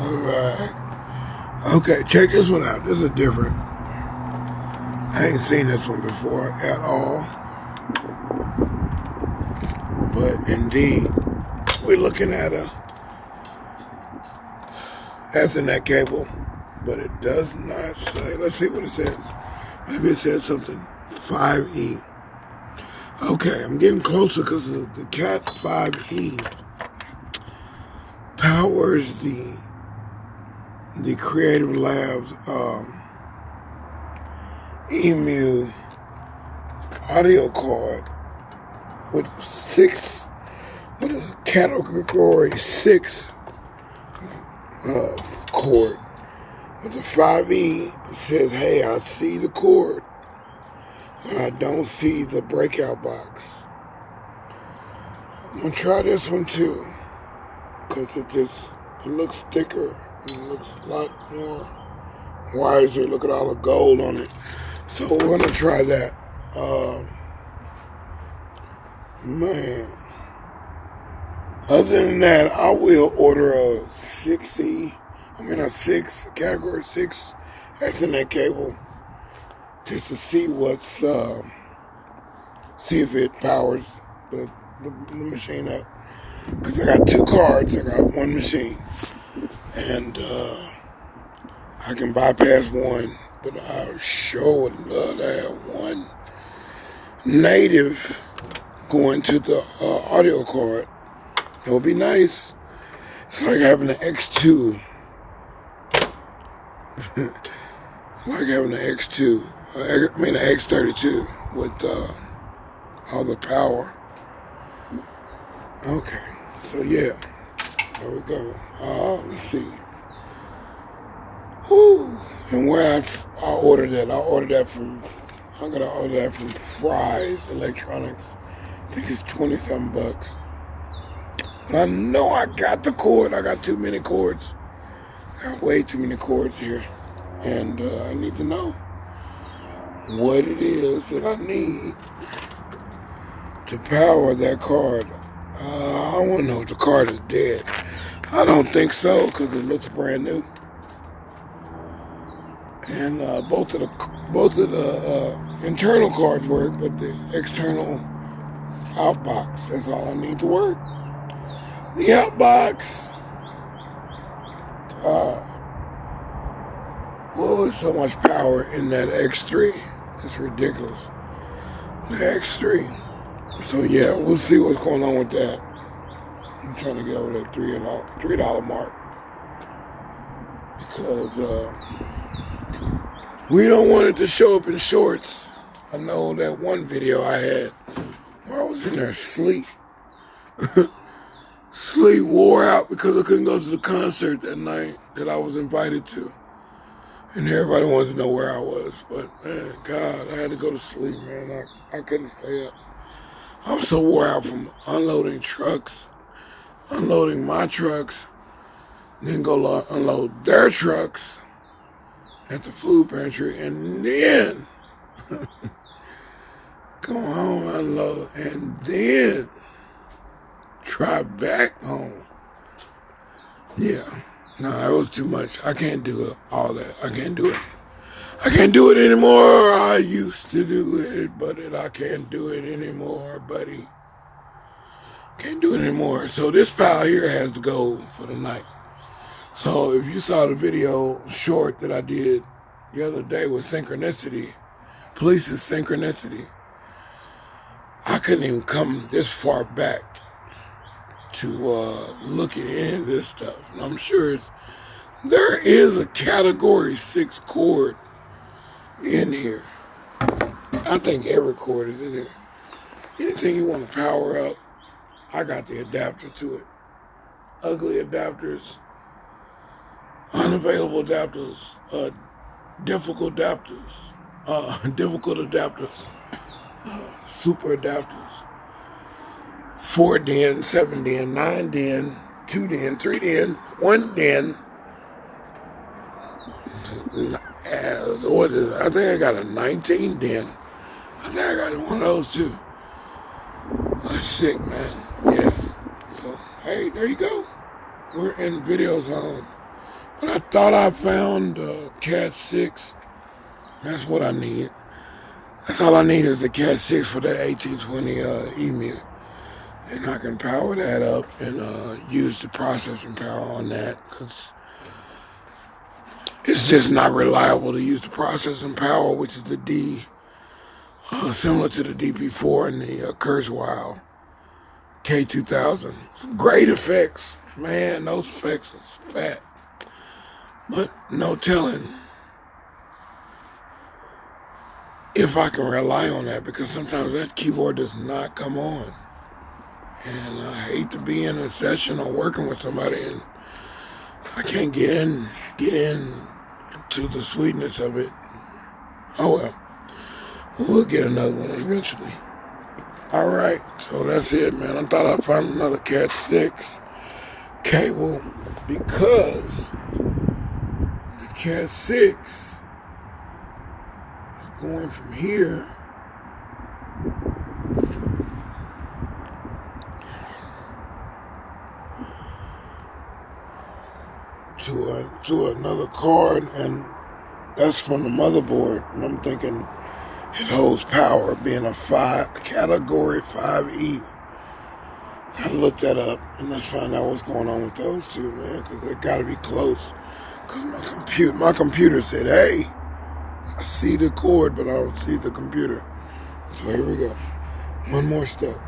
Alright. Okay, check this one out. This is different. I ain't seen this one before at all. But indeed, we're looking at a Ethernet cable. But it does not say. Let's see what it says. Maybe it says something. 5E. Okay, I'm getting closer because the cat6 powers the Creative Labs EMU audio card with a category 6 cord. With the 5E, it says, hey, I see the cord, but I don't see the breakout box. I'm going to try this one too, because it looks thicker, and it looks a lot more wiser. Look at all the gold on it. So we're going to try that. Man. Other than that, I will order a 6 category 6 Ethernet cable just to see see if it powers the machine up. Because I got 2 cards, I got 1 machine. And I can bypass one, but I sure would love to have one native going to the audio card. It would be nice. It's like having an X2. Like having an X2. An X32 with all the power. Okay. So yeah. There we go. Let's see. Whew. And where I ordered that, I gotta order that from Fry's Electronics. I think it's 20-something bucks. But I know I got the cord. I got too many cords. I got way too many cords here. And I need to know what it is that I need to power that card. I want to know if the card is dead. I don't think so, because it looks brand new. And both of the internal cards work, but the external outbox, that's all I need to work. The outbox, so much power in that X3. It's ridiculous. The X3. So yeah, we'll see what's going on with that. I'm trying to get over that $3 mark. Because we don't want it to show up in shorts. I know that one video I had where I was in there asleep. Sleep wore out because I couldn't go to the concert that night that I was invited to. And everybody wanted to know where I was. But, man, God, I had to go to sleep, man. I couldn't stay up. I was so wore out from unloading my trucks, then go unload their trucks at the food pantry, and then go home, unload, and then drive back home. Yeah. No, that was too much. I can't do all that. I can't do it. I can't do it anymore. I used to do it, but I can't do it anymore, buddy. Can't do it anymore. So this pal here has to go for the night. So if you saw the video short that I did the other day with Synchronicity, Police's Synchronicity, I couldn't even come this far back to look at any of this stuff. And I'm sure there is a category 6 cord in here. I think every cord is in here. Anything you want to power up, I got the adapter to it. Ugly adapters, unavailable adapters, difficult adapters, super adapters. 4 DIN, 7 DIN, 9 DIN, 2 DIN, 3 DIN, 1 DIN. What is it? I think I got a 19 DIN. I think I got one of those too. That's sick, man. Yeah. So, hey, there you go. we're in video zone. But I thought I found cat6. That's what I need. That's all I need is the cat6 for that 1820 emu. And I can power that up and use the processing power on that, because it's just not reliable to use the processing power, which is the D, similar to the DP4 and the Kurzweil K2000. Some great effects. Man, those effects was fat. But no telling if I can rely on that, because sometimes that keyboard does not come on. And I hate to be in a session or working with somebody and I can't get into the sweetness of it. Oh well. We'll get another one eventually. Alright, so that's it, man. I thought I found another cat6 cable, because the cat6 is going from here to another card, and that's from the motherboard. And I'm thinking it holds power, being a category 5E. I looked that up, and let's find out what's going on with those two, man, because they got to be close. Because my computer said, hey, I see the cord, but I don't see the computer. So here we go. One more step.